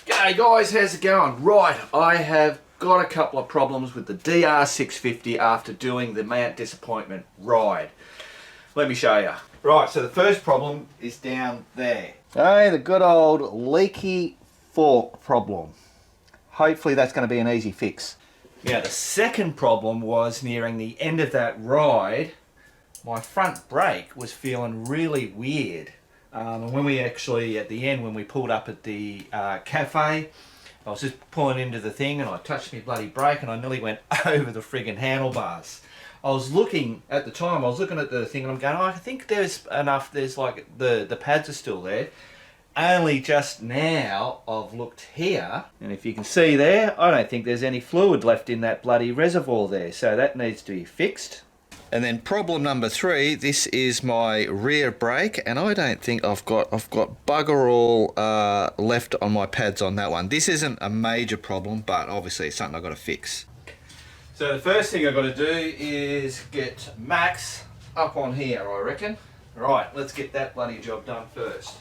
G'day guys, how's it going? Right, I have got a couple of problems with the DR650 after doing the Mount Disappointment ride. Let me show you. Right, so the first problem is down there. Hey, the good old leaky fork problem. Hopefully that's going to be an easy fix. Now the second problem was nearing the end of that ride, my front brake was feeling really weird. And when we actually, at the end, when we pulled up at the cafe, I was just pulling into the thing and I touched my bloody brake and I nearly went over the friggin' handlebars. I was looking, at the time, I was looking at the thing and I'm going, oh, I think there's enough, there's like, the pads are still there. Only just now I've looked here, and if you can see there, I don't think there's any fluid left in that bloody reservoir there, so that needs to be fixed. And then problem number 3, this is my rear brake, and I don't think I've got bugger all left on my pads on that one. This isn't a major problem, but obviously it's something I've got to fix. So the first thing I've got to do is get Max up on here, I reckon. Right, let's get that bloody job done first.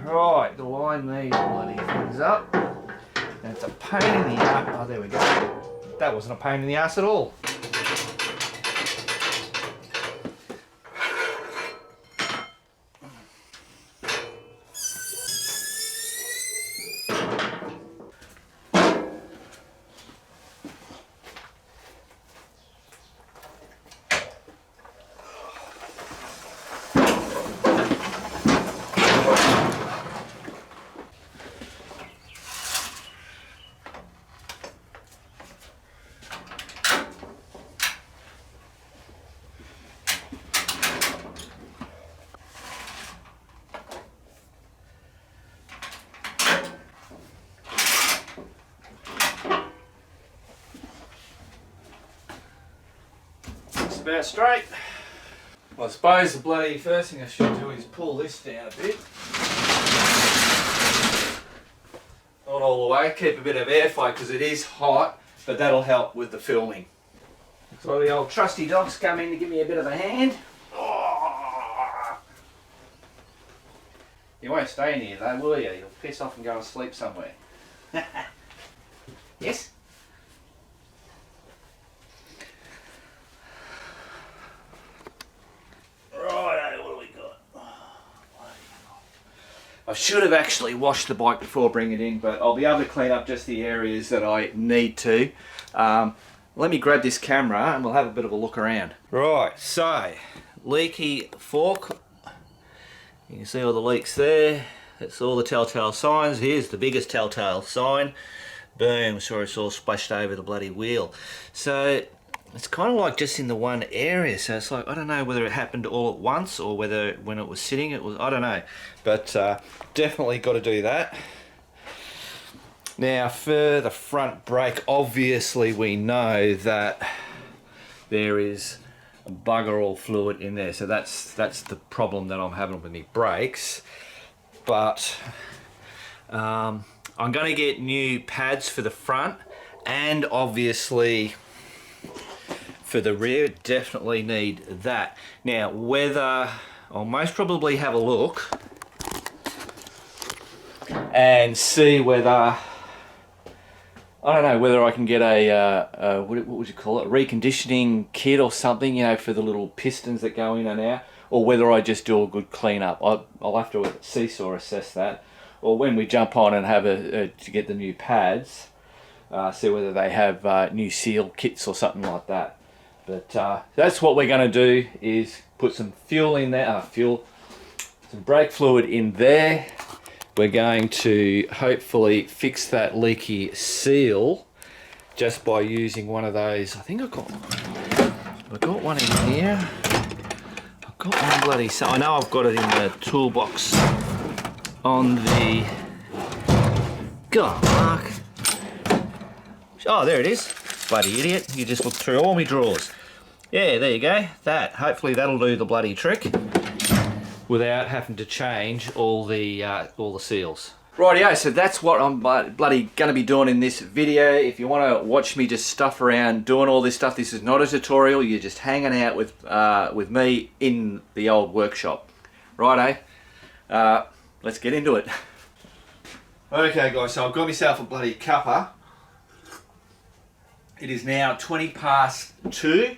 Right, do I need bloody things up? And it's a pain in the ass. Oh, there we go. That wasn't a pain in the ass at all. About straight. Well, I suppose the bloody first thing I should do is pull this down a bit. Not all the way, keep a bit of airflow because it is hot, but that'll help with the filming. So the old trusty dog's come in to give me a bit of a hand. Oh. You won't stay in here though, will you? You'll piss off and go and sleep somewhere. Yes? I should have actually washed the bike before bringing it in, but I'll be able to clean up just the areas that I need to. Let me grab this camera and we'll have a bit of a look around. Right, so, leaky fork. You can see all the leaks there. That's all the telltale signs. Here's the biggest telltale sign. Boom, sorry, it's all splashed over the bloody wheel. So, it's kind of like just in the one area, so it's like, I don't know whether it happened all at once or whether when it was sitting it was, I don't know. But definitely got to do that. Now for the front brake, obviously we know that there is bugger all fluid in there, so that's the problem that I'm having with my brakes. But I'm going to get new pads for the front, and obviously for the rear, definitely need that. Now, whether I'll most probably have a look and see whether, I don't know, whether I can get a what would you call it, reconditioning kit or something, you know, for the little pistons that go in and out, or whether I just do a good clean up. I'll have to seesaw assess that, or when we jump on and have to get the new pads, see whether they have new seal kits or something like that. But that's what we're going to do, is put some fuel in there, some brake fluid in there. We're going to hopefully fix that leaky seal just by using one of those. I think I've got one in here. I've got one bloody, so I know I've got it in the toolbox on the, God, Mark. Oh, there it is. Bloody idiot. You just looked through all my drawers. Yeah, there you go. That. Hopefully that'll do the bloody trick without having to change all the seals. Rightio, so that's what I'm bloody gonna be doing in this video. If you want to watch me just stuff around doing all this stuff, this is not a tutorial. You're just hanging out with me in the old workshop. Righto, let's get into it. Okay guys, so I've got myself a bloody cuppa. It is now 20 past 2.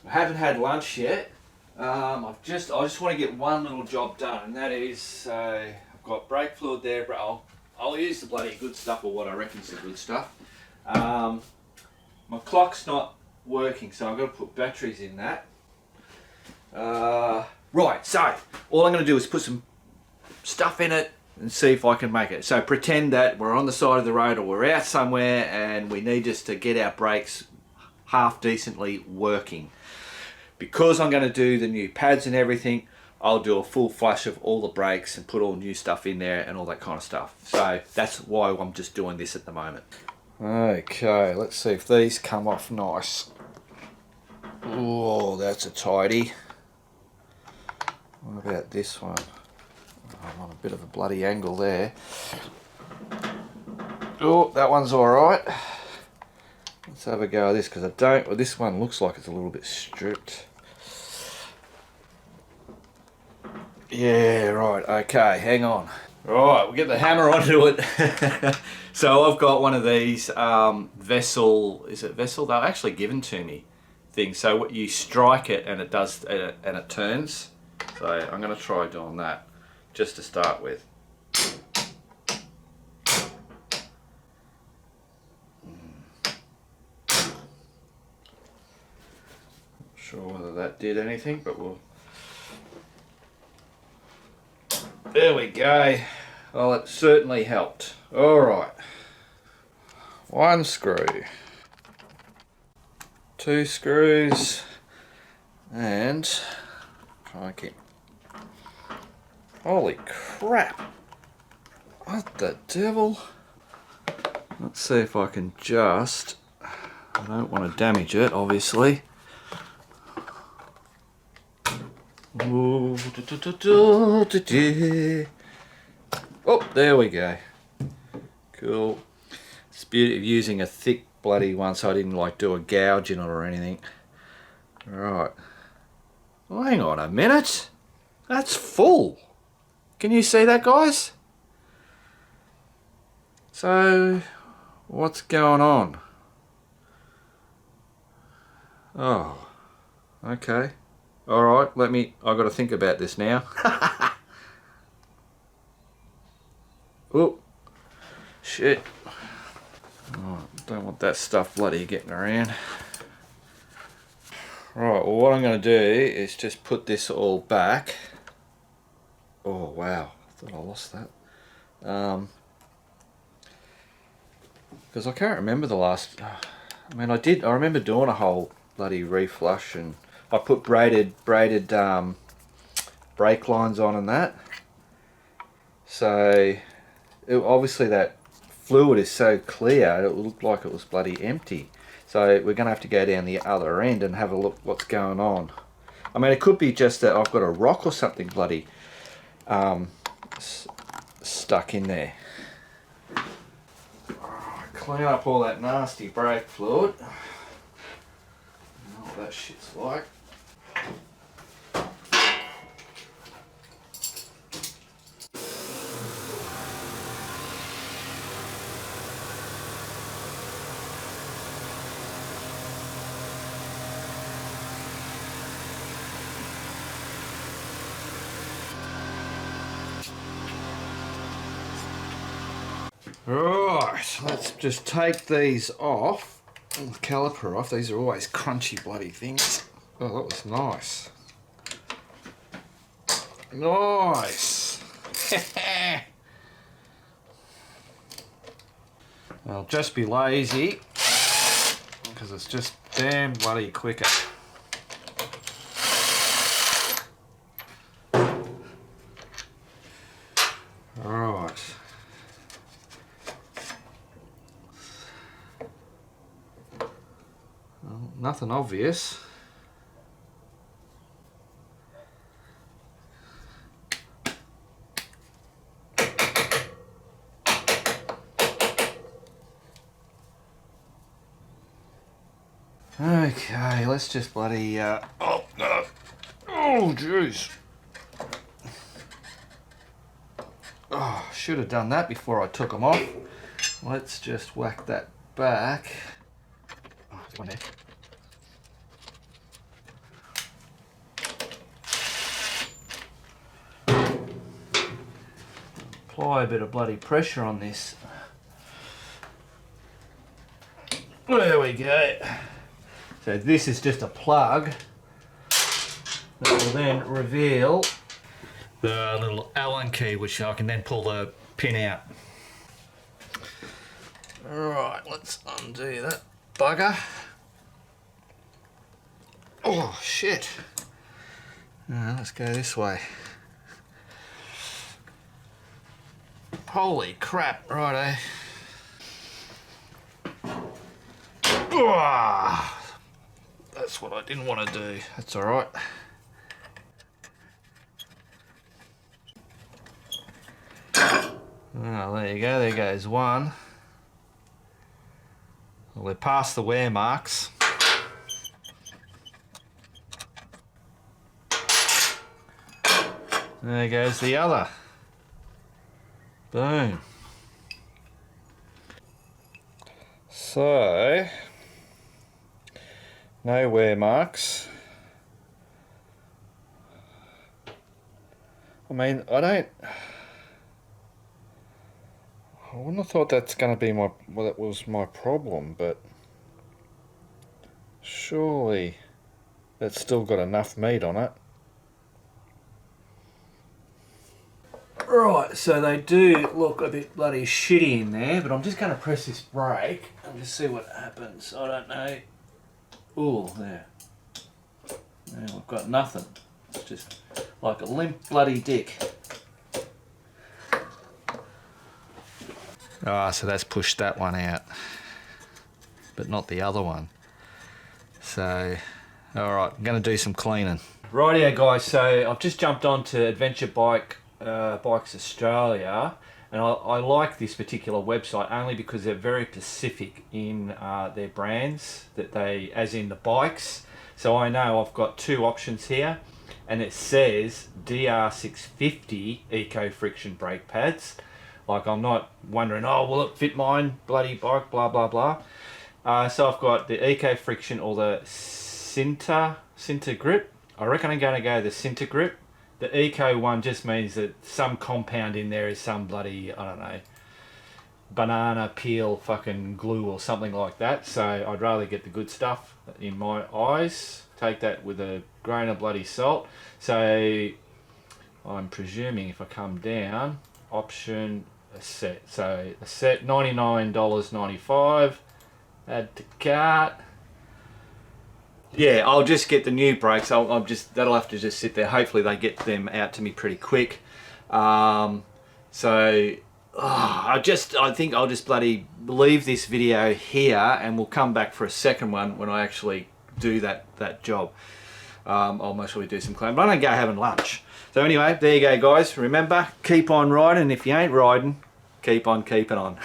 I haven't had lunch yet. I just want to get one little job done, and that is I've got brake fluid there, but I'll use the bloody good stuff, or what I reckon's the good stuff. My clock's not working, so I've got to put batteries in that. Right, so all I'm going to do is put some stuff in it and see if I can make it. So pretend that we're on the side of the road, or we're out somewhere and we need just to get our brakes half decently working. Because I'm going to do the new pads and everything, I'll do a full flush of all the brakes and put all new stuff in there and all that kind of stuff. So that's why I'm just doing this at the moment. Okay, let's see if these come off nice. Oh, that's a tidy. What about this one? I'm on a bit of a bloody angle there. Oh, that one's alright. Let's have a go at this, because well, this one looks like it's a little bit stripped. Yeah, right, okay, hang on. Right, we'll get the hammer onto it. So I've got one of these Vessel, is it Vessel? They're actually given to me things. So what you strike it and it does, and it turns. So I'm going to try doing that just to start with. Not sure whether that did anything, but we'll... There we go. Well, it certainly helped. Alright. 1 screw. 2 screws. And... crikey. Holy crap. What the devil? Let's see if I can just... I don't want to damage it, obviously. Oh, there we go. Cool. It's the beauty of using a thick bloody one, so I didn't like do a gouge in it or anything. Right. Well, hang on a minute. That's full. Can you see that, guys? So, what's going on? Oh, okay. Alright, I've got to think about this now. Oh, shit. Oh, don't want that stuff bloody getting around. Right, well what I'm going to do is just put this all back. Oh wow, I thought I lost that. Because I can't remember the last... I mean, I remember doing a whole bloody reflush, and I put braided brake lines on and that. So obviously that fluid is so clear, it looked like it was bloody empty. So we're going to have to go down the other end and have a look what's going on. I mean, it could be just that I've got a rock or something bloody stuck in there. Clean up all that nasty brake fluid. I know what that shit's like. Right, let's just take these off, the caliper off. These are always crunchy bloody things. Oh, that was nice. Nice. I'll just be lazy because it's just damn bloody quicker. Alright. Well, nothing obvious. Okay, let's just bloody, oh, no. Oh, jeez. Oh, should have done that before I took them off. Let's just whack that back. Oh, there's one there. Apply a bit of bloody pressure on this. There we go. So this is just a plug that will then reveal the little Allen key, which I can then pull the pin out. Alright, let's undo that bugger. Oh shit. Let's go this way. Holy crap, righto. That's what I didn't want to do. That's alright. Oh, there you go, there goes one. Well, we're past the wear marks. There goes the other. Boom. So, no wear marks. I mean, I wouldn't have thought that's going to be that was my problem, but surely that's still got enough meat on it. Right, so they do look a bit bloody shitty in there, but I'm just going to press this brake and just see what happens. I don't know. Oh, there. Yeah, we've got nothing. It's just like a limp bloody dick. Ah, so that's pushed that one out, but not the other one. So, alright, I'm going to do some cleaning. Rightio guys, so I've just jumped onto Adventure Bikes Australia, and I like this particular website only because they're very specific in their brands, that they, as in the bikes. So I know I've got two options here, and it says DR650 Eco Friction brake pads. Like, I'm not wondering, oh, will it fit mine bloody bike, blah blah blah. So I've got the Eco Friction or the Sinter Grip. I reckon I'm going to go the Sinter Grip. The Eco one just means that some compound in there is some bloody, I don't know, banana peel fucking glue or something like that. So I'd rather get the good stuff in my eyes. Take that with a grain of bloody salt. So I'm presuming if I come down, option a set. So a set $99.95. Add to cart. Yeah, I'll just get the new brakes. That'll have to just sit there. Hopefully they get them out to me pretty quick. I think I'll just bloody leave this video here, and we'll come back for a second one when I actually do that job. I'll most probably do some cleaning, but I'm gonna go having lunch. So anyway, there you go guys. Remember, keep on riding. If you ain't riding, keep on keeping on.